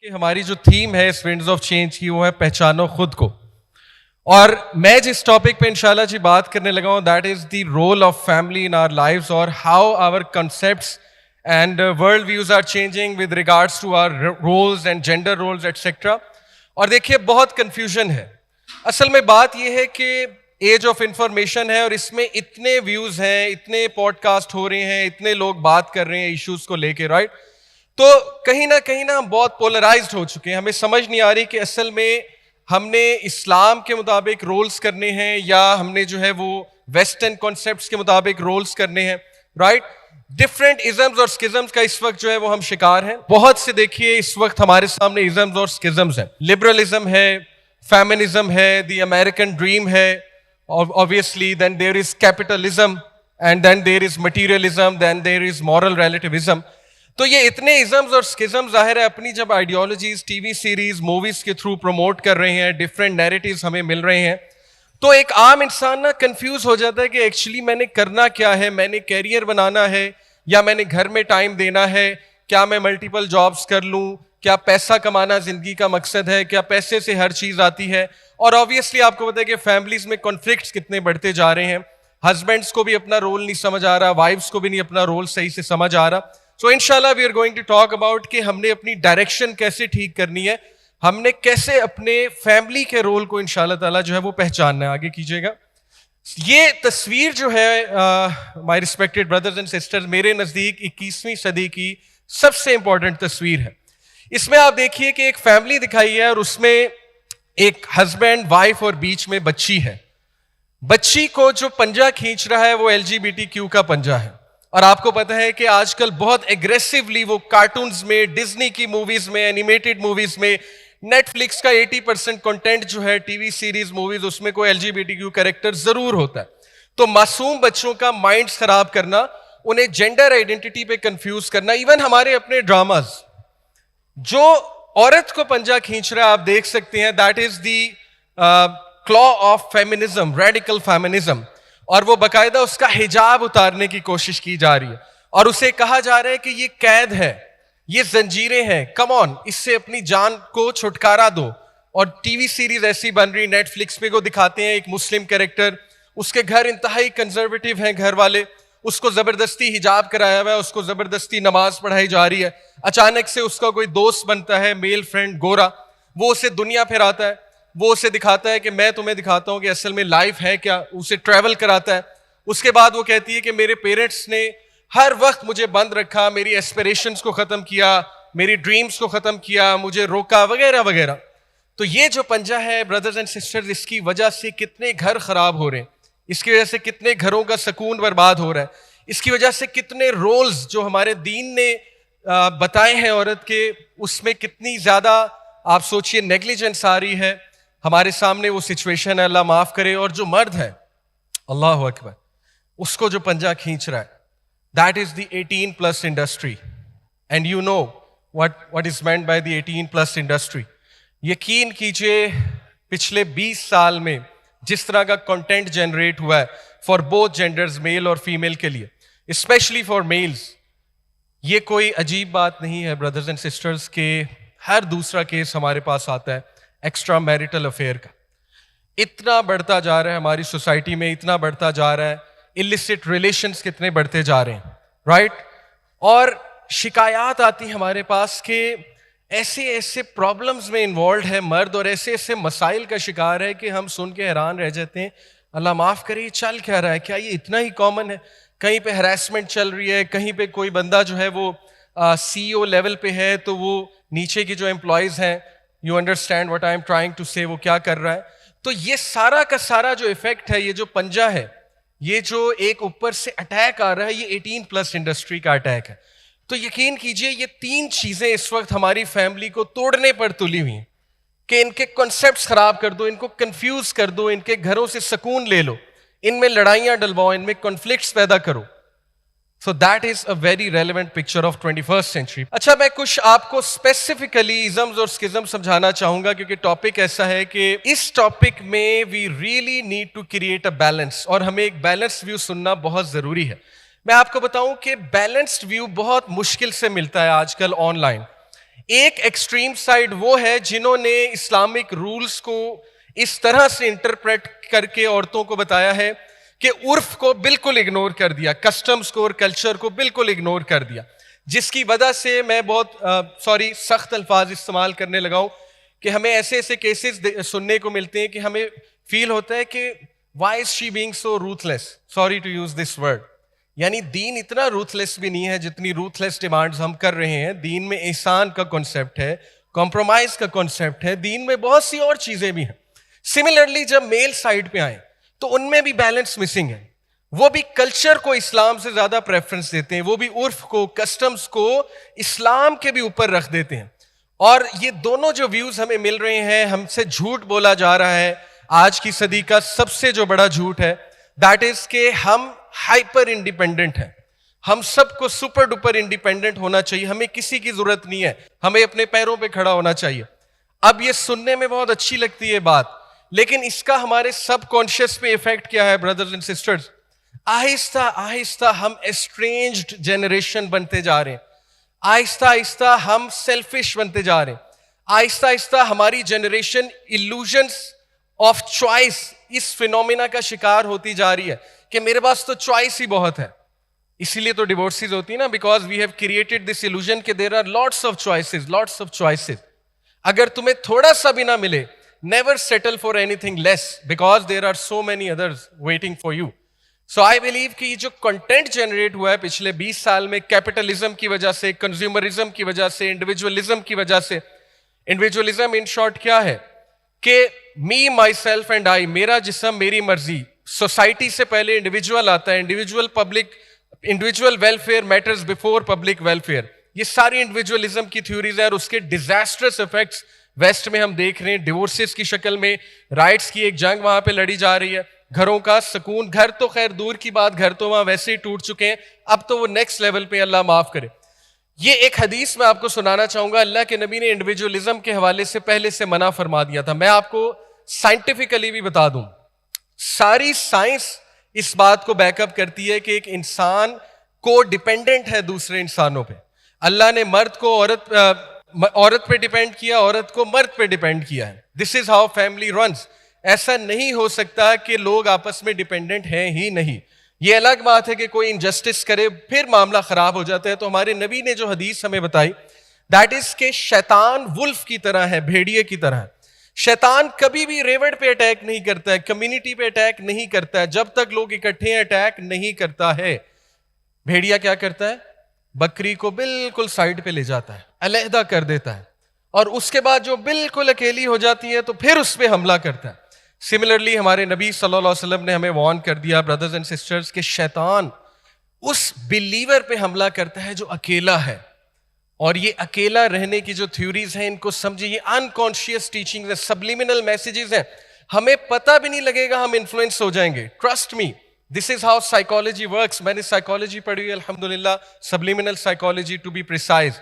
کہ ہماری جو تھیم ہے اس ونڈز آف چینج کی وہ ہے پہچانو خود کو. اور میں جس ٹاپک پہ انشاءاللہ جی بات کرنے لگا ہوں that is the role of family in our lives اور how our concepts and world views are changing with regards to our roles and gender roles etcetera. اور دیکھیے بہت کنفیوژن ہے. اصل میں بات یہ ہے کہ ایج آف انفارمیشن ہے اور اس میں اتنے ویوز ہیں, اتنے پوڈ کاسٹ ہو رہے ہیں, اتنے لوگ بات کر رہے ہیں ایشوز کو لے کے, رائٹ؟ تو کہیں نہ ہم بہت پولرائزڈ ہو چکے ہیں. ہمیں سمجھ نہیں آ رہی کہ اصل میں ہم نے اسلام کے مطابق رولز کرنے ہیں یا ہم نے جو ہے وہ ویسٹرن کانسیپٹس کے مطابق رولز کرنے ہیں, رائٹ؟ ڈفرینٹ ازمز اور اسکزمز کا اس وقت جو ہے وہ ہم شکار ہیں. بہت سے دیکھیے اس وقت ہمارے سامنے ازمز اور اسکزمز ہیں. لبرلزم ہے, فیمنزم ہے, دی امریکن ڈریم ہے, obviously then there is capitalism and then there is materialism, then there is moral relativism. تو یہ اتنے ازمز اور اسکزم ظاہر ہے اپنی جب ideologies T V series movies کے تھرو پروموٹ کر رہے ہیں, ڈفرینٹ نیریٹیوز ہمیں مل رہے ہیں, تو ایک عام انسان نا کنفیوز ہو جاتا ہے کہ ایکچولی میں نے کرنا کیا ہے. میں نے کیریئر بنانا ہے یا میں نے گھر میں ٹائم دینا ہے؟ کیا میں ملٹیپل جابس کر لوں؟ کیا پیسہ کمانا زندگی کا مقصد ہے؟ کیا پیسے سے ہر چیز آتی ہے؟ اور آبویسلی آپ کو پتہ ہے کہ فیملیز میں کانفلکٹس کتنے بڑھتے جا رہے ہیں. ہسبینڈس کو بھی اپنا رول نہیں سمجھ آ رہا, وائفس کو بھی نہیں اپنا رول صحیح سے سمجھ آ رہا. سو انشاءاللہ we are going to talk about کہ ہم نے اپنی ڈائریکشن کیسے ٹھیک کرنی ہے, ہم نے کیسے اپنے فیملی کے رول کو انشاءاللہ تعالیٰ جو ہے وہ پہچاننا ہے. آگے کیجیے گا. یہ تصویر جو ہے مائی ریسپیکٹڈ بردرز اینڈ سسٹرز, میرے نزدیک 21ویں صدی کی سب سے امپورٹنٹ تصویر ہے. اس میں آپ دیکھیے کہ ایک فیملی دکھائی ہے اور اس میں ایک ہسبینڈ وائف اور بیچ میں بچی ہے. بچی کو جو پنجہ کھینچ رہا ہے وہ LGBTQ کا پنجہ ہے. اور آپ کو پتہ ہے کہ آج کل بہت ایگریسولی وہ کارٹونز میں, ڈزنی کی موویز میں, اینیمیٹڈ موویز میں, نیٹ فلکس کا 80% کنٹینٹ جو ہے ٹی وی سیریز موویز اس میں کوئی LGBTQ کریکٹر ضرور ہوتا ہے. تو معصوم بچوں کا مائنڈز خراب کرنا, انہیں جینڈر آئیڈینٹی پہ کنفیوز کرنا, ایون ہمارے اپنے ڈراماز جو عورت کو پنجہ کھینچ رہا ہے آپ دیکھ سکتے ہیں, دیٹ از دی کلا آف فیمنزم, ریڈیکل فیمنزم. اور وہ باقاعدہ اس کا حجاب اتارنے کی کوشش کی جا رہی ہے اور اسے کہا جا رہا ہے کہ یہ قید ہے, یہ زنجیریں ہیں, کم آن اس سے اپنی جان کو چھٹکارا دو. اور ٹی وی سیریز ایسی بن رہی, نیٹ فلکس پہ کو دکھاتے ہیں ایک مسلم کریکٹر, اس کے گھر انتہائی کنزرویٹو ہیں گھر والے, اس کو زبردستی حجاب کرایا ہوا ہے, اس کو زبردستی نماز پڑھائی جا رہی ہے. اچانک سے اس کا کوئی دوست بنتا ہے, میل فرینڈ گورا, وہ اسے دنیا پھراتا ہے, وہ اسے دکھاتا ہے کہ میں تمہیں دکھاتا ہوں کہ اصل میں لائف ہے کیا, اسے ٹریول کراتا ہے. اس کے بعد وہ کہتی ہے کہ میرے پیرنٹس نے ہر وقت مجھے بند رکھا, میری ایسپریشنز کو ختم کیا, میری ڈریمز کو ختم کیا, مجھے روکا وغیرہ وغیرہ. تو یہ جو پنجہ ہے بردرز اینڈ سسٹرز, اس کی وجہ سے کتنے گھر خراب ہو رہے ہیں, اس کی وجہ سے کتنے گھروں کا سکون برباد ہو رہا ہے, اس کی وجہ سے کتنے رولز جو ہمارے دین نے بتائے ہیں عورت کے, اس میں کتنی زیادہ آپ سوچئے نیگلیجنس آ رہی ہے. ہمارے سامنے وہ سچویشن ہے, اللہ معاف کرے. اور جو مرد ہے, اللہ اکبر, اس کو جو پنجہ کھینچ رہا ہے, that is the 18+ industry. And you know what is meant by the 18+ industry. یقین کیجئے پچھلے 20 سال میں جس طرح کا کنٹینٹ جنریٹ ہوا ہے فار بوتھ جینڈرز, میل اور فیمیل کے لیے, اسپیشلی فار میلز, یہ کوئی عجیب بات نہیں ہے بردرز اینڈ سسٹرز کہ ہر دوسرا کیس ہمارے پاس آتا ہے ایکسٹرا میریٹل افیئر کا. اتنا بڑھتا جا رہا ہے ہماری سوسائٹی میں, اتنا بڑھتا جا رہا ہے, illicit ریلیشنز کتنے بڑھتے جا رہے ہیں, رائٹ؟ اور شکایات آتی ہیں ہمارے پاس کہ ایسے ایسے پرابلمز میں انوالوڈ ہے مرد اور ایسے ایسے مسائل کا شکار ہے کہ ہم سن کے حیران رہ جاتے ہیں. اللہ معاف کرے, یہ چل کیا رہا ہے؟ کیا یہ اتنا ہی کامن ہے؟ کہیں پہ ہراسمنٹ چل رہی ہے, کہیں پہ کوئی بندہ جو ہے وہ CEO لیول پہ ہے تو وہ نیچے کی جو امپلائیز ہیں, you understand what I am trying to say, وہ کیا کر رہا ہے. تو یہ سارا کا سارا جو ایفیکٹ ہے, یہ جو پنجہ ہے, یہ جو ایک اوپر سے اٹیک آ رہا ہے, یہ 18+ انڈسٹری کا اٹیک ہے. تو یقین کیجئے یہ 3 چیزیں اس وقت ہماری فیملی کو توڑنے پر تلی ہوئی ہیں کہ ان کے کنسیپٹس خراب کر دو, ان کو کنفیوز کر دو, ان کے گھروں سے سکون لے لو, ان میں لڑائیاں ڈلواؤ, ان میں کنفلکٹس پیدا کرو. So that is a very relevant picture of 21st century. اچھا, میں کچھ آپ کو اسپیسیفکلی ازمز اور اسکزم سمجھانا چاہوں گا کیونکہ ٹاپک ایسا ہے کہ اس ٹاپک میں we really need to create a balance, اور ہمیں ایک بیلنسڈ ویو سننا بہت ضروری ہے. میں آپ کو بتاؤں کہ بیلنسڈ ویو بہت مشکل سے ملتا ہے آج کل آن لائن. ایک ایکسٹریم سائڈ وہ ہے جنہوں نے اسلامک رولز کو اس طرح سے انٹرپریٹ کر کے عورتوں کو بتایا ہے کہ عرف کو بالکل اگنور کر دیا, کسٹمز کو اور کلچر کو بالکل اگنور کر دیا, جس کی وجہ سے میں بہت سخت الفاظ استعمال کرنے لگا ہوں کہ ہمیں ایسے ایسے کیسز سننے کو ملتے ہیں کہ ہمیں فیل ہوتا ہے کہ why is she being so ruthless, sorry to use this word. یعنی دین اتنا روتھلیس بھی نہیں ہے جتنی روتھلیس ڈیمانڈز ہم کر رہے ہیں. دین میں احسان کا کنسیپٹ ہے, کمپرومائز کا کنسیپٹ ہے, دین میں بہت سی اور چیزیں بھی ہیں. سملرلی جب میل سائڈ پہ آئیں تو ان میں بھی بیلنس مسنگ ہے. وہ بھی کلچر کو اسلام سے زیادہ پریفرنس دیتے ہیں, وہ بھی عرف کو, کسٹمز کو اسلام کے بھی اوپر رکھ دیتے ہیں. اور یہ دونوں جو ویوز ہمیں مل رہے ہیں, ہم سے جھوٹ بولا جا رہا ہے. آج کی صدی کا سب سے جو بڑا جھوٹ ہے دیٹ از کہ ہم ہائپر انڈیپینڈنٹ ہیں. ہم سب کو سپر ڈپر انڈیپینڈنٹ ہونا چاہیے, ہمیں کسی کی ضرورت نہیں ہے, ہمیں اپنے پیروں پہ کھڑا ہونا چاہیے. اب یہ سننے میں بہت اچھی لگتی ہے بات, لیکن اس کا ہمارے سب کانشیس پہ ایفیکٹ کیا ہے برادرز اینڈ سسٹرز؟ آہستہ آہستہ ہم اسٹرینجڈ جنریشن بنتے جا رہے ہیں. آہستہ آہستہ ہم سیلفش بنتے جا رہے ہیں. آہستہ آہستہ ہماری جنریشن ایلوژنس آف چوائس اس فینومینا کا شکار ہوتی جا رہی ہے کہ میرے پاس تو چوائس ہی بہت ہے. اسی لیے تو ڈیورسز ہوتی ہیں نا, because we have created this illusion کہ there are lots of choices, lots of choices. اگر تمہیں تھوڑا سا بھی نہ ملے, never settle for anything less, because there are so many others waiting for you. So I believe کہ یہ جو کنٹینٹ جنریٹ ہوا ہے پچھلے 20 سال میں کیپٹلزم کی وجہ سے, کنزیومرزم کی وجہ سے, انڈیویجولزم کی وجہ سے. انڈیویجولزم ان شارٹ کیا ہے کہ می, مائی سیلف اینڈ آئی, میرا جسم میری مرضی. سوسائٹی سے پہلے انڈیویجول آتا ہے, individual welfare matters before public welfare. یہ ساری انڈیویجولزم کی تھیوریز ہیں اور اس کے ڈیزاسٹرس افیکٹس ویسٹ میں ہم دیکھ رہے ہیں. ڈیورسز کی شکل میں, رائٹس کی ایک جنگ وہاں پہ لڑی جا رہی ہے, گھروں کا سکون, گھر تو خیر دور کی بات, گھر تو وہاں ویسے ہی ٹوٹ چکے ہیں, اب تو وہ نیکسٹ لیول پہ, اللہ معاف کرے. یہ ایک حدیث میں آپ کو سنانا چاہوں گا. اللہ کے نبی نے انڈیویجولزم کے حوالے سے پہلے سے منع فرما دیا تھا. میں آپ کو سائنٹیفکلی بھی بتا دوں, ساری سائنس اس بات کو بیک اپ کرتی ہے کہ ایک انسان کو ڈیپینڈنٹ ہے دوسرے انسانوں پہ. اللہ نے مرد کو عورت پہ ڈیپینڈ کیا, عورت کو مرد پہ ڈیپینڈ کیا ہے. دس از ہاؤ فیملی رنز. ایسا نہیں ہو سکتا کہ لوگ آپس میں ڈیپینڈنٹ ہیں ہی نہیں. یہ الگ بات ہے کہ کوئی انجسٹس کرے پھر معاملہ خراب ہو جاتا ہے. تو ہمارے نبی نے جو حدیث ہمیں بتائی دیٹ از کہ شیطان ولف کی طرح ہے, بھیڑیے کی طرح ہے. شیطان کبھی بھی ریوڑ پہ اٹیک نہیں کرتا ہے, کمیونٹی پہ اٹیک نہیں کرتا ہے, جب تک لوگ اکٹھے ہیں اٹیک نہیں کرتا ہے. بھیڑیا کیا کرتا ہے؟ بکری کو بالکل سائڈ پہ لے جاتا ہے, علیحدہ کر دیتا ہے, اور اس کے بعد جو بالکل اکیلی ہو جاتی ہے تو پھر اس پہ حملہ کرتا ہے. سملرلی ہمارے نبی صلی اللہ علیہ وسلم نے ہمیں وارن کر دیا برادرز اینڈ سسٹرز کہ شیطان اس بلیور پہ حملہ کرتا ہے جو اکیلا ہے. اور یہ اکیلا رہنے کی جو تھیوریز ہیں ان کو سمجھیں, یہ انکانشیس ٹیچنگز ہیں, سبلیمنل میسیجز ہیں, ہمیں پتہ بھی نہیں لگے گا ہم انفلوئنس ہو جائیں گے. Trust me, this is how psychology works. میں نے سائیکالوجی پڑھی ہے الحمدللہ, subliminal psychology to be precise.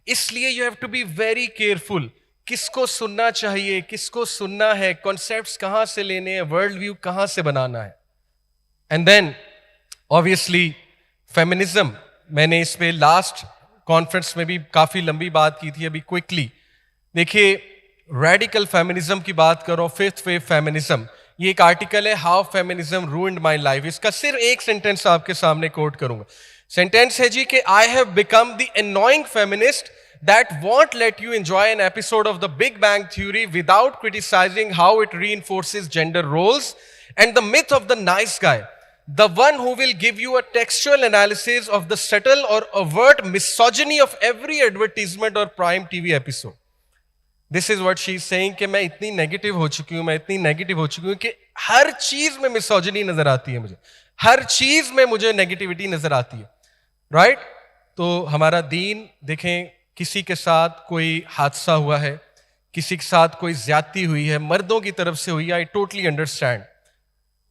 اس لیے you have to be very careful, کس کو سننا چاہیے, کس کو سننا ہے, کانسیپٹس کہاں سے لینے ہیں, ورلڈ ویو کہاں سے بنانا ہے. اینڈ دین obviously فیمنزم, میں نے اس پہ لاسٹ کانفرنس میں بھی کافی لمبی بات کی تھی. ابھی کوئکلی دیکھیے, ریڈیکل فیمنزم کی بات کرو, ففتھ ویو فیمنزم, یہ ایک آرٹیکل ہے how feminism ruined my life. اس کا صرف ایک سینٹینس آپ کے سامنے کوٹ کروں گا. سینٹینس ہے جی کہ I have become the annoying feminist that won't let you enjoy an episode of the Big Bang Theory without criticizing how it reinforces gender roles and the myth of the nice guy, the one who will give you a textual analysis of the subtle or overt misogyny of every advertisement or prime TV episode. This is what she is saying کہ میں اتنی negative ہو چکی ہوں, میں اتنی negative ہو چکی ہوں کہ ہر چیز میں مسوجنی نظر آتی ہے مجھے, ہر چیز میں مجھے نیگیٹیوٹی نظر آتی ہے. رائٹ؟ تو ہمارا دین دیکھیں, کسی کے ساتھ کوئی حادثہ ہوا ہے, کسی کے ساتھ کوئی زیادتی ہوئی ہے, مردوں کی طرف سے ہوئی ہے, آئی ٹوٹلی انڈرسٹینڈ.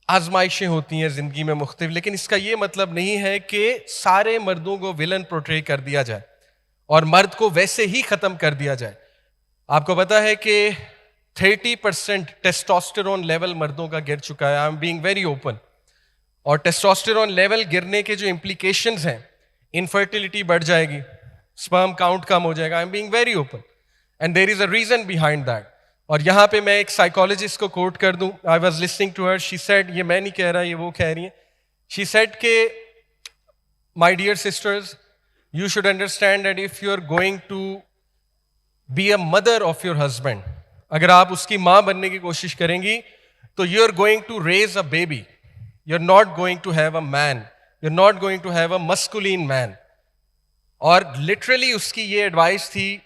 آزمائشیں ہوتی ہیں زندگی میں مختلف, لیکن اس کا یہ مطلب نہیں ہے کہ سارے مردوں کو ولن پورٹری کر دیا جائے اور مرد کو ویسے ہی ختم کر دیا جائے. آپ کو پتا ہے کہ 30% ٹیسٹوسٹیرون لیول مردوں کا گر چکا ہے. I am being very open. اور ٹیسٹوسٹیرون لیول گرنے کے جو امپلیکیشنز ہیں, انفرٹیلٹی بڑھ جائے گی, sperm count کم ہو جائے گا. I'm being very open. And there is a reason behind that. اور یہاں پہ میں ایک سائیکالوجسٹ کو کوٹ کر دوں. I was listening to her. She said, یہ میں نہیں کہہ رہا, یہ وہ کہہ رہی ہیں. She said کہ my dear sisters, you should understand that if you are going to be a mother of your husband, اگر آپ اس کی ماں بننے کی کوشش کریں گی تو you are going to raise a baby. You're not going to have a man. You're not going to have a masculine man. اور literally اس کی یہ ایڈوائس تھی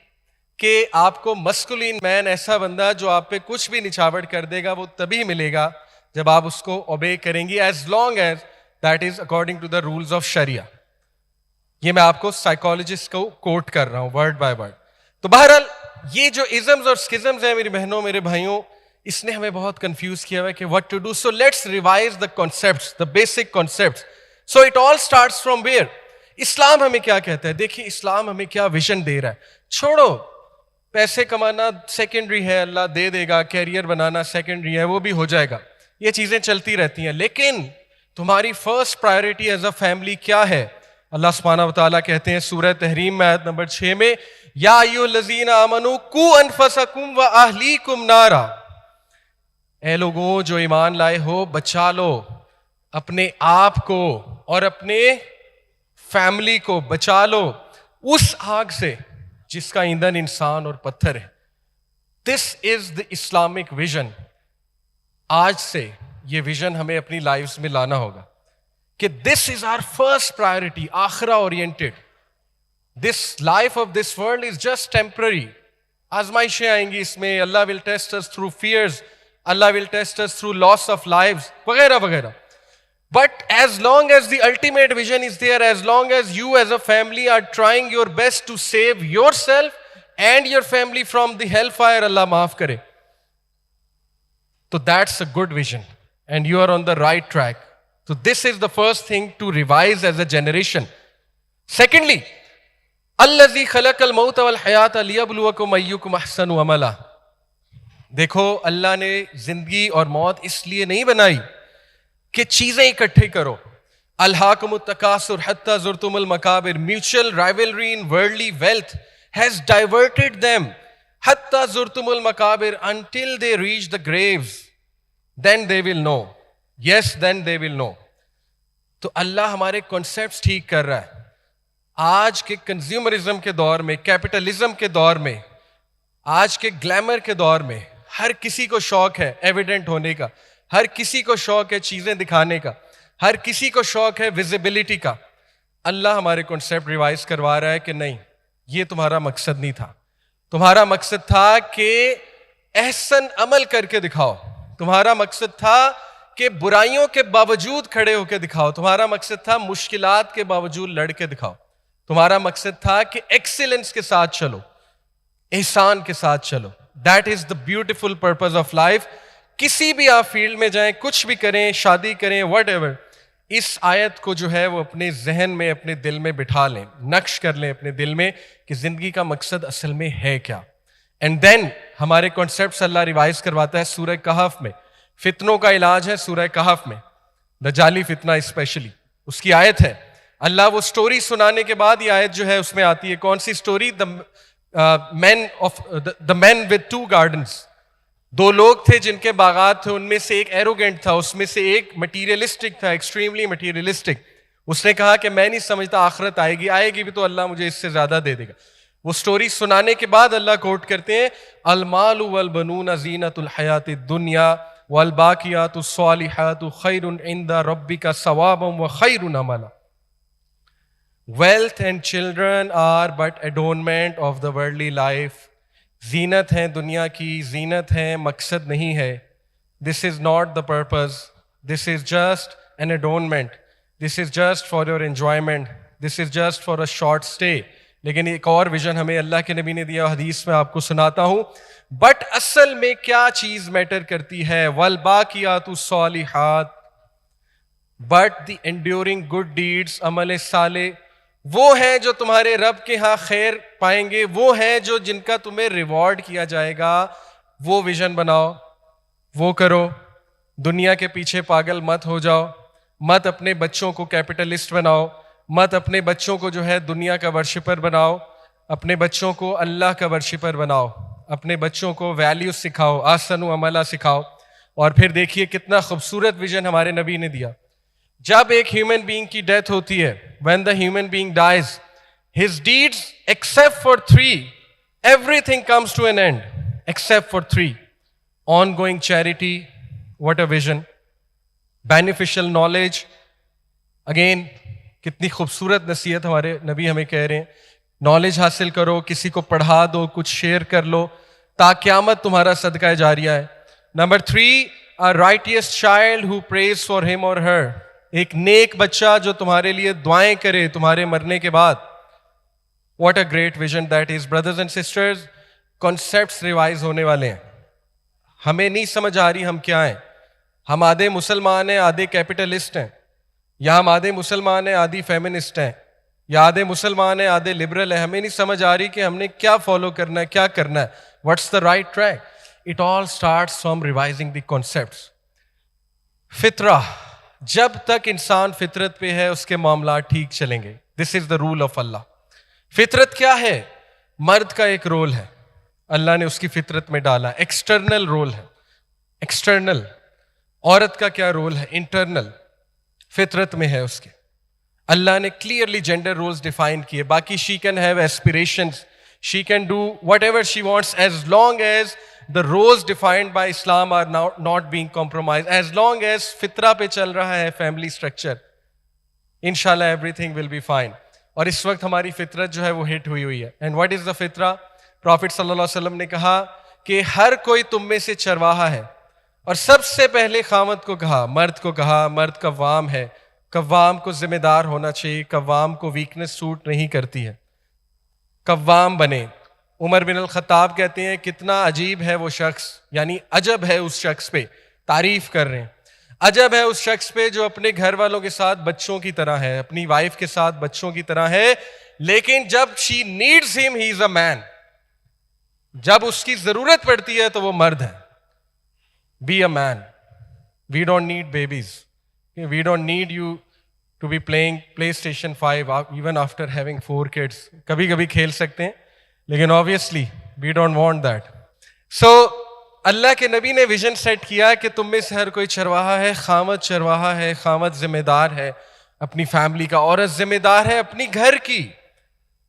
کہ آپ کو مسکولین مین, ایسا بندہ جو آپ پہ کچھ بھی نچھاور کر دے گا, وہ تبھی ملے گا جب آپ اس کو اوبے کریں گی, as long as that is according to the rules of Sharia. یہ میں آپ کو سائیکالوجسٹ کو کوٹ کر رہا ہوں ورڈ بائی ورڈ. تو بہرحال یہ جو ازمز اور اسکزمز ہیں میری بہنوں میرے بھائیوں, اس نے ہمیں بہت کنفیوز کیا ہوا ہے کہ what to do. So let's revise the concepts, the basic concepts. So it all starts from where? اسلام ہمیں کیا کہتا ہے؟ دیکھیے اسلام ہمیں کیا ویژن دے رہا ہے. چھوڑو پیسے کمانا سیکنڈری ہے, اللہ دے دے گا, کیریئر بنانا سیکنڈری ہے, وہ بھی ہو جائے گا, یہ چیزیں چلتی رہتی ہیں, لیکن تمہاری first priority as a family کیا ہے؟ اللہ سبحانہ و تعالیٰ کہتے ہیں سورہ تحریم میں آیت نمبر 6 میں, یا ایھا الذین آمنوا قوا انفسکم واہلیکم نارا, اے لوگوں جو ایمان لائے ہو بچا لو اپنے آپ کو اور اپنے فیملی کو, بچا لو اس آگ سے جس کا ایندھن انسان اور پتھر ہے. دس از دا اسلامک ویژن. آج سے یہ ویژن ہمیں اپنی لائفز میں لانا ہوگا کہ this is our first priority, آخرہ oriented. This life of this world is just temporary. آزمائشیں آئیں گی اس میں, Allah will test us through fears, Allah will test us through loss of lives وغیرہ وغیرہ. But as long as the ultimate vision is there, as long as you as a family are trying your best to save yourself and your family from the hellfire, Allah maaf kare, so that's a good vision and you are on the right track. So this is the first thing to revise as a generation. Secondly, الذی خلق الموت والحیات لیبلوکم ایکم احسن عملا. دیکھو اللہ نے زندگی اور موت اس لیے نہیں بنائی کہ چیزیں اکٹھے کرو. الہاکم التکاثر حتی زرتم المقابر. Mutual rivalry in worldly wealth has diverted them حتی زرتم المقابر until they reach the graves. Then they will know. Yes, then they will know. تو اللہ ہمارے کنسیپٹس ٹھیک کر رہا ہے. آج کے کنزیومرزم کے دور میں, کیپٹلزم کے دور میں, آج کے گلیمر کے دور میں ہر کسی کو شوق ہے ایویڈنٹ ہونے کا, ہر کسی کو شوق ہے چیزیں دکھانے کا, ہر کسی کو شوق ہے ویزیبلٹی کا. اللہ ہمارے کنسیپٹ ریوائز کروا رہا ہے کہ نہیں, یہ تمہارا مقصد نہیں تھا. تمہارا مقصد تھا کہ احسن عمل کر کے دکھاؤ. تمہارا مقصد تھا کہ برائیوں کے باوجود کھڑے ہو کے دکھاؤ. تمہارا مقصد تھا مشکلات کے باوجود لڑ کے دکھاؤ. تمہارا مقصد تھا کہ ایکسیلنس کے ساتھ چلو, احسان کے ساتھ چلو. That is the beautiful purpose of life. کسی بھی آپ فیلڈ میں جائیں, کچھ بھی کریں, شادی کریں, واٹ ایور, اس آیت کو جو ہے وہ اپنے ذہن میں, اپنے دل میں بٹھا لیں, نقش کر لیں اپنے دل میں کہ زندگی کا مقصد اصل میں ہے کیا. اینڈ دین ہمارے کانسیپٹس اللہ ریوائز کرواتا ہے سورہ کہف میں. فتنوں کا علاج ہے سورہ کہف میں, دجالی فتنہ اسپیشلی, اس کی آیت ہے. اللہ وہ سٹوری سنانے کے بعد یہ آیت جو ہے اس میں آتی ہے. کون سی story? The man with two gardens. دو لوگ تھے جن کے باغات تھے, ان میں سے ایک ایروگینٹ تھا, اس میں سے ایک مٹیریلسٹک تھا, ایکسٹریملی مٹیریلسٹک. اس نے کہا کہ میں نہیں سمجھتا آخرت آئے گی بھی تو اللہ مجھے اس سے زیادہ دے دے گا. وہ سٹوری سنانے کے بعد اللہ کوٹ کرتے ہیں, المال والبنون زینت الحیات الدنیا والباقیات الصالحات خیر عند ربک ثوابا وخیر املا. Wealth and children are but adornment of the worldly life. زینت ہیں دنیا کی, زینت ہیں, مقصد نہیں ہے. This is not the purpose. This is just an adornment. This is just for your enjoyment. This is just for a short stay. لیکن ایک اور ویژن ہمیں اللہ کے نبی نے دیا, حدیث میں آپ کو سناتا ہوں. بٹ اصل میں کیا چیز میٹر کرتی ہے؟ والباقیات الصالحات, but the enduring good deeds, عمل صالح, وہ ہیں جو تمہارے رب کے ہاں خیر پائیں گے, وہ ہیں جو جن کا تمہیں ریوارڈ کیا جائے گا. وہ ویژن بناؤ, وہ کرو. دنیا کے پیچھے پاگل مت ہو جاؤ, مت اپنے بچوں کو کیپٹلسٹ بناؤ, مت اپنے بچوں کو جو ہے دنیا کا ورشپر بناؤ. اپنے بچوں کو اللہ کا ورشپر بناؤ, اپنے بچوں کو ویلیوز سکھاؤ, احسنوا عملا سکھاؤ. اور پھر دیکھیے کتنا خوبصورت ویژن ہمارے نبی نے دیا. جب ایک ہیومن بینگ کی ڈیتھ ہوتی ہے, when the human being dies, his deeds except for 3, everything comes to an end except for 3. Ongoing charity, what a vision. Beneficial knowledge, again کتنی خوبصورت نصیحت ہمارے نبی ہمیں کہہ رہے ہیں. نالج حاصل کرو, کسی کو پڑھا دو, کچھ شیئر کر لو, تا قیامت تمہارا صدقہ جاریہ ہے. Number 3, a righteous child who prays for him or her. ایک نیک بچہ جو تمہارے لیے دعائیں کرے تمہارے مرنے کے بعد. What a great vision that is. Brothers and sisters, concepts revise ہونے والے ہیں. ہمیں نہیں سمجھ آ رہی ہم کیا ہیں. ہم آدھے مسلمان ہیں, آدھے کیپٹلسٹ ہیں, یا ہم آدھے مسلمان ہیں, آدھی فیمنسٹ ہیں, یا آدھے مسلمان ہیں, آدھے لبرل ہیں. ہمیں نہیں سمجھ آ رہی کہ ہم نے کیا فالو کرنا ہے, کیا کرنا ہے. What's the right track? It all starts from revising the concepts. فطرہ, جب تک انسان فطرت پہ ہے اس کے معاملات ٹھیک چلیں گے. This is the rule of Allah. فطرت کیا ہے؟ مرد کا ایک رول ہے, اللہ نے اس کی فطرت میں ڈالا. ایکسٹرنل رول ہے, ایکسٹرنل. عورت کا کیا رول ہے؟ انٹرنل, فطرت میں ہے اس کے. اللہ نے کلیئرلی جینڈر رولز ڈیفائن کیے. باقی she can have aspirations, she can do what ever she wants, as long as the roles defined by Islam are not being compromised, as long as فطرہ پہ چل رہا ہے فیملی اسٹرکچر, انشاءاللہ everything will be fine. اور اس وقت ہماری فطرت جو ہے وہ ہٹ ہوئی ہے. And what is the فطرہ؟ پروفٹ صلی اللہ علیہ وسلم نے کہا کہ ہر کوئی تم میں سے چرواہا ہے, اور سب سے پہلے خامد کو کہا, مرد کو کہا, مرد قوام ہے, قوام کو ذمہ دار ہونا چاہیے, قوام کو ویکنس سوٹ نہیں کرتی ہے, قوام بنے. عمر بن الخطاب کہتے ہیں کتنا عجیب ہے وہ شخص, یعنی عجب ہے اس شخص پہ, تعریف کر رہے ہیں, عجب ہے اس شخص پہ جو اپنے گھر والوں کے ساتھ بچوں کی طرح ہے, اپنی وائف کے ساتھ بچوں کی طرح ہے, لیکن جب she needs him he is a man. جب اس کی ضرورت پڑتی ہے تو وہ مرد ہے. Be a man. We don't need babies. We don't need you to be playing PlayStation 5 even after having 4 kids. کبھی کبھی کھیل سکتے ہیں, لیکن obviously we don't want that. So اللہ کے نبی نے ویژن سیٹ کیا کہ تم میں سے ہر کوئی چرواہا ہے, خامد چرواہا ہے, خامد ذمہ دار ہے اپنی فیملی کا, عورت ذمہ دار ہے اپنی گھر کی,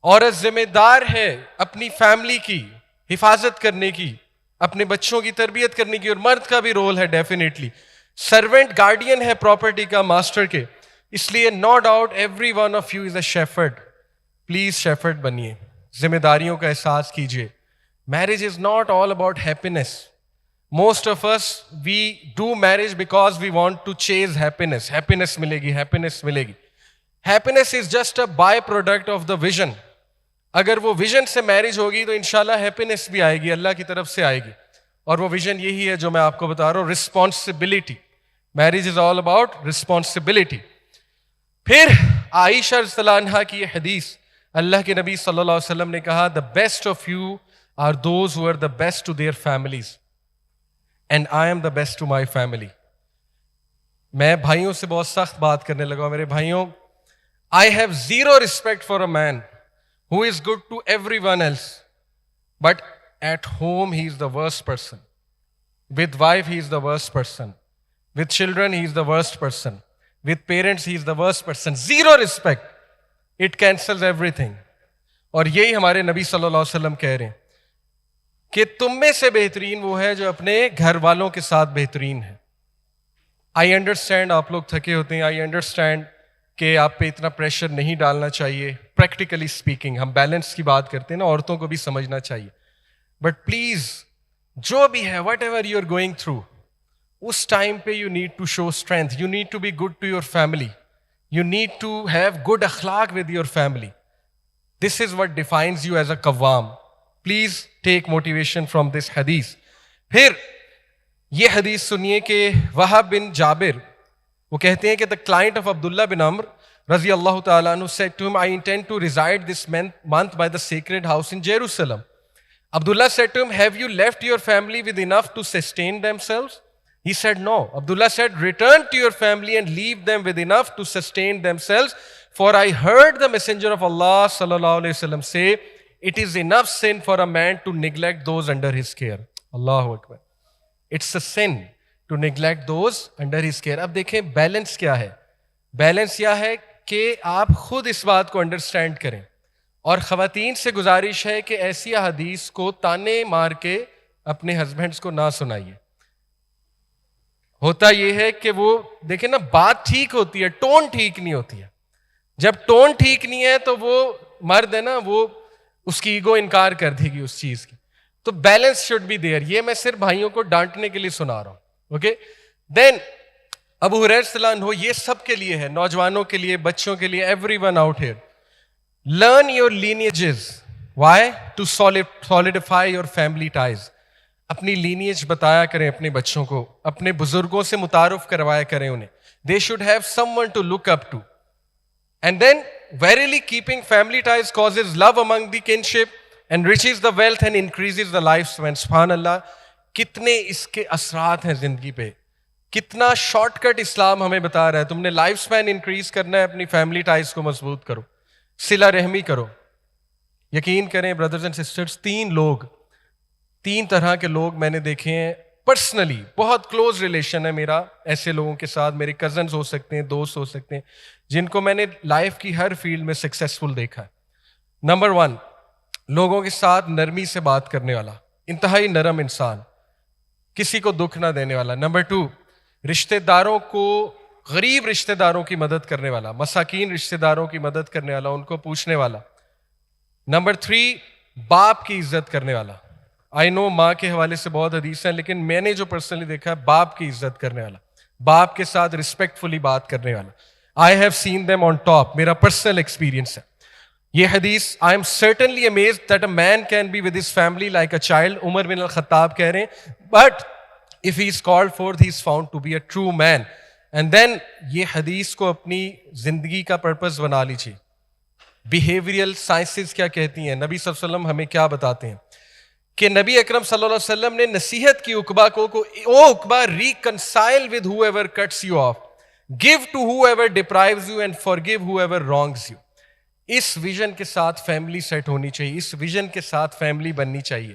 عورت ذمہ دار ہے اپنی فیملی کی حفاظت کرنے کی, اپنے بچوں کی تربیت کرنے کی, اور مرد کا بھی رول ہے ڈیفینیٹلی. سرونٹ گارڈین ہے پراپرٹی کا ماسٹر کے, اس لیے no doubt every one of you is a shepherd. Please shepherd بنیے, ذمہ داریوں کا احساس کیجیے. Marriage is not all about happiness. Most of us we do marriage because we want to chase happiness. Happiness ملے گی, ہیپینس ملے گی. Happiness is just a by product of the vision. اگر وہ ویژن سے میرج ہوگی تو انشاءاللہ ہیپینس بھی آئے گی, اللہ کی طرف سے آئے گی. اور وہ ویژن یہی ہے جو میں آپ کو بتا رہا ہوں, responsibility. Marriage is all about responsibility. پھر عائشہ رضی اللہ عنہا کی یہ حدیث, اللہ کے نبی صلی اللہ علیہ وسلم نے کہا the best of you are those who are the best to their families and I am the best to my family. میں بھائیوں سے بہت سخت بات کرنے لگا. میرے بھائیوں, I have zero respect for a man who is good to everyone else but at home he is the worst person, with wife he is the worst person, with children he is the worst person, with parents he is the worst person. Zero respect. It cancels everything. اور یہی ہمارے نبی صلی اللہ علیہ وسلم کہہ رہے ہیں کہ تم میں سے بہترین وہ ہے جو اپنے گھر والوں کے ساتھ بہترین ہے. آئی انڈرسٹینڈ آپ لوگ تھکے ہوتے ہیں, آئی انڈرسٹینڈ کہ آپ پہ اتنا پریشر نہیں ڈالنا چاہیے. پریکٹیکلی اسپیکنگ ہم بیلنس کی بات کرتے ہیں نا, عورتوں کو بھی سمجھنا چاہیے. بٹ پلیز جو بھی ہے, whatever you are going through, اس ٹائم پہ you need to show strength, you need to be good to your family, you need to have good akhlaq with your family. This is what defines you as a qawwam. Please take motivation from this hadith. پھر یہ حدیث سنیے کہ وہب بن جابر وہ کہتے ہیں کہ the client of Abdullah bin Amr رضی اللہ تعالیٰ عنہ said to him, I intend to reside this month by the sacred house in Jerusalem. Abdullah said to him, have you left your family with enough to sustain themselves? He said no. Abdullah said, return to your family and leave them with enough to sustain themselves. For I heard the Messenger of Allah sallallahu alaihi wasallam say, it is enough sin for a man to neglect those under his care. Allahu Akbar. It's a sin to neglect those under his care. اب دیکھیں balance کیا ہے. Balance یہ ہے کہ آپ خود اس بات کو انڈرسٹینڈ کریں, اور خواتین سے گزارش ہے کہ ایسی احادیث کو تانے مار کے اپنے ہسبینڈس کو نہ سنائیے. ہوتا یہ ہے کہ وہ دیکھیں نا, بات ٹھیک ہوتی ہے, ٹون ٹھیک نہیں ہوتی ہے. جب ٹون ٹھیک نہیں ہے تو وہ مرد ہے نا, وہ اس کی ایگو انکار کر دے گی اس چیز کی. تو بیلنس شوڈ بی دیئر. یہ میں صرف بھائیوں کو ڈانٹنے کے لیے سنا رہا ہوں. اوکے, دین ابو ہریرہ رضی اللہ عنہ, یہ سب کے لیے ہے, نوجوانوں کے لیے, بچوں کے لیے, everyone out here. Learn your lineages. Why? To solidify your family ties. اپنی لینیج بتایا کریں اپنے بچوں کو, اپنے بزرگوں سے متعارف کروایا کریں انہیں. They should have someone to look up to. And then verily keeping family ties causes love among the kinship, enriches the wealth and increases the lifespan. سبحان اللہ, کتنے اس کے اثرات ہیں زندگی پہ. کتنا شارٹ کٹ اسلام ہمیں بتا رہا ہے. تم نے لائف سپین انکریز کرنا ہے, اپنی فیملی ٹائز کو مضبوط کرو, صلہ رحمی کرو. یقین کریں بردرز اینڈ سسٹرز, تین طرح کے لوگ میں نے دیکھے ہیں پرسنلی. بہت کلوز ریلیشن ہے میرا ایسے لوگوں کے ساتھ. میرے کزنز ہو سکتے ہیں, دوست ہو سکتے ہیں, جن کو میں نے لائف کی ہر فیلڈ میں سکسیسفل دیکھا ہے. نمبر 1, لوگوں کے ساتھ نرمی سے بات کرنے والا, انتہائی نرم انسان, کسی کو دکھ نہ دینے والا. نمبر 2, رشتہ داروں کو, غریب رشتہ داروں کی مدد کرنے والا, مساکین رشتہ داروں کی مدد کرنے والا, ان کو پوچھنے والا. نمبر 3, باپ کی عزت کرنے والا. آئی نو ماں کے حوالے سے بہت حدیث ہیں, لیکن میں نے جو پرسنلی دیکھا ہے, باپ کی عزت کرنے والا, باپ کے ساتھ رسپیکٹفلی بات کرنے والا. I have seen them on top. میرا پرسنل ایکسپیرینس ہے. یہ حدیث, I am certainly amazed that a man can be with his family like a child. عمر بن الخطاب کہہ رہے ہیں, but if he is called forth, he is found to be a true man. And then یہ حدیث کو اپنی زندگی کا purpose بنا لیجیے. بیہیویئرل سائنسز کیا کہتی ہیں, نبی صلی اللہ علیہ وسلم ہمیں کیا بتاتے ہیں, کہ نبی اکرم صلی اللہ علیہ وسلم نے نصیحت کی عقبہ کو, او عقبہ, reconcile with whoever cuts you off. Give to whoever deprives you and forgive whoever wrongs you. اس ویژن کے ساتھ فیملی سیٹ ہونی چاہیے, اس ویژن کے ساتھ فیملی بننی چاہیے.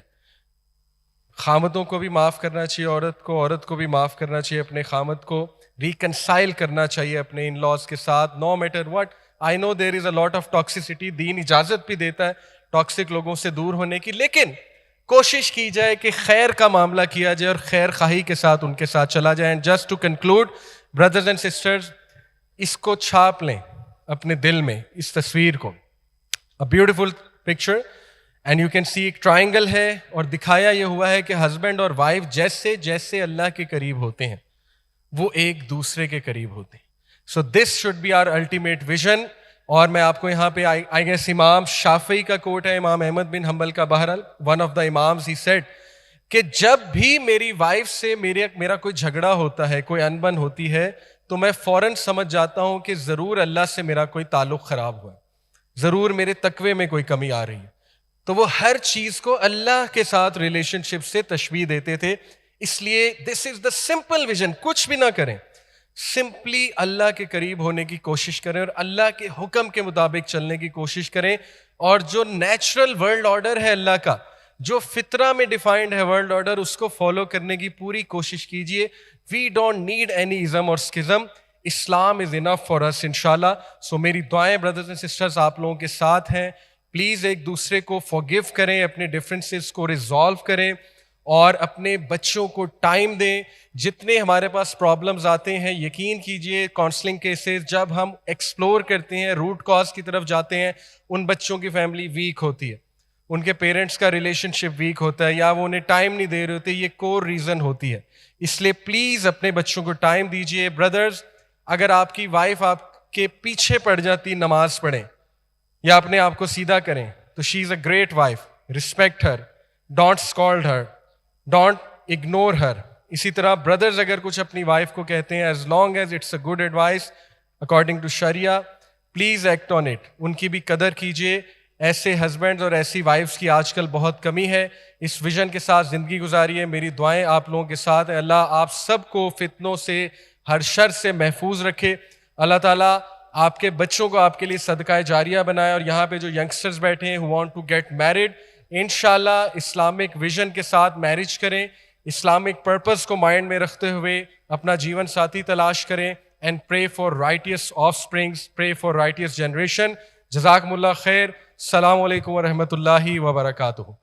خامدوں کو بھی معاف کرنا چاہیے, عورت کو بھی معاف کرنا چاہیے, اپنے خامد کو ریکنسائل کرنا چاہیے اپنے ان لاز کے ساتھ, no matter what. I know there is a lot of toxicity, then اجازت بھی دیتا ہے ٹاکسک لوگوں سے دور ہونے کی, لیکن کوشش کی جائے کہ خیر کا معاملہ کیا جائے اور خیر خواہی کے ساتھ ان کے ساتھ چلا جائے. And just to conclude, brothers and sisters, اس کو چھاپ لیں اپنے دل میں, اس تصویر کو. A beautiful picture, and you can see ایک ٹرائنگل ہے, اور دکھایا یہ ہوا ہے کہ ہسبینڈ اور وائف جیسے جیسے اللہ کے قریب ہوتے ہیں, وہ ایک دوسرے کے قریب ہوتے ہیں. So this should be our ultimate vision. اور میں آپ کو یہاں پہ I guess امام شافعی کا کوٹ ہے, امام احمد بن حنبل کا. بہرحال one of the imams he said کہ جب بھی میری وائف سے میرا کوئی جھگڑا ہوتا ہے, کوئی انبن ہوتی ہے, تو میں فوراً سمجھ جاتا ہوں کہ ضرور اللہ سے میرا کوئی تعلق خراب ہوا ہے, ضرور میرے تقوی میں کوئی کمی آ رہی ہے. تو وہ ہر چیز کو اللہ کے ساتھ ریلیشن شپ سے تشبیہ دیتے تھے. اس لیے دس از دا سمپل ویژن. کچھ بھی نہ کریں, سمپلی اللہ کے قریب ہونے کی کوشش کریں اور اللہ کے حکم کے مطابق چلنے کی کوشش کریں. اور جو نیچرل ورلڈ آرڈر ہے اللہ کا, جو فطرہ میں ڈیفائنڈ ہے ورلڈ آرڈر, اس کو فالو کرنے کی پوری کوشش کیجیے. وی ڈونٹ نیڈ اینی ازم اور اسکزم. اسلام از انف فار اس انشاءاللہ. سو میری دعائیں بردرز اینڈ سسٹرز آپ لوگوں کے ساتھ ہیں. پلیز ایک دوسرے کو فارگیو کریں, اپنے ڈفرینسز کو ریزالو کریں, اور اپنے بچوں کو ٹائم دیں. جتنے ہمارے پاس پرابلمز آتے ہیں, یقین کیجئے کاؤنسلنگ کیسز جب ہم ایکسپلور کرتے ہیں, روٹ کاز کی طرف جاتے ہیں, ان بچوں کی فیملی ویک ہوتی ہے, ان کے پیرنٹس کا ریلیشن شپ ویک ہوتا ہے, یا وہ انہیں ٹائم نہیں دے رہے ہوتے. یہ کور ریزن ہوتی ہے. اس لیے پلیز اپنے بچوں کو ٹائم دیجیے. بردرز, اگر آپ کی وائف آپ کے پیچھے پڑ جاتی نماز پڑھیں یا اپنے آپ کو سیدھا کریں, تو she is a great wife. Respect her, don't scald her, don't ignore her. اسی طرح بردرز اگر کچھ اپنی وائف کو کہتے ہیں, as long as it's a good advice according to شریعہ, پلیز ایکٹ آن اٹ. ان کی بھی قدر کیجیے. ایسے ہسبینڈز اور ایسی وائفس کی آج کل بہت کمی ہے. اس ویژن کے ساتھ زندگی گزاریے. میری دعائیں آپ لوگوں کے ساتھ ہیں. اللہ آپ سب کو فتنوں سے, ہر شر سے محفوظ رکھے. اللہ تعالیٰ آپ کے بچوں کو آپ کے لیے صدقہ جاریہ بنائے. اور یہاں پہ جو ینگسٹرز بیٹھے ہیں who want to get married, انشاءاللہ اسلامک ویژن کے ساتھ میرج کریں, اسلامک پرپز کو مائنڈ میں رکھتے ہوئے اپنا جیون ساتھی تلاش کریں, and pray for righteous offsprings, pray for righteous generation. جزاکم اللہ خیر. السلام علیکم ورحمۃ اللہ وبرکاتہ.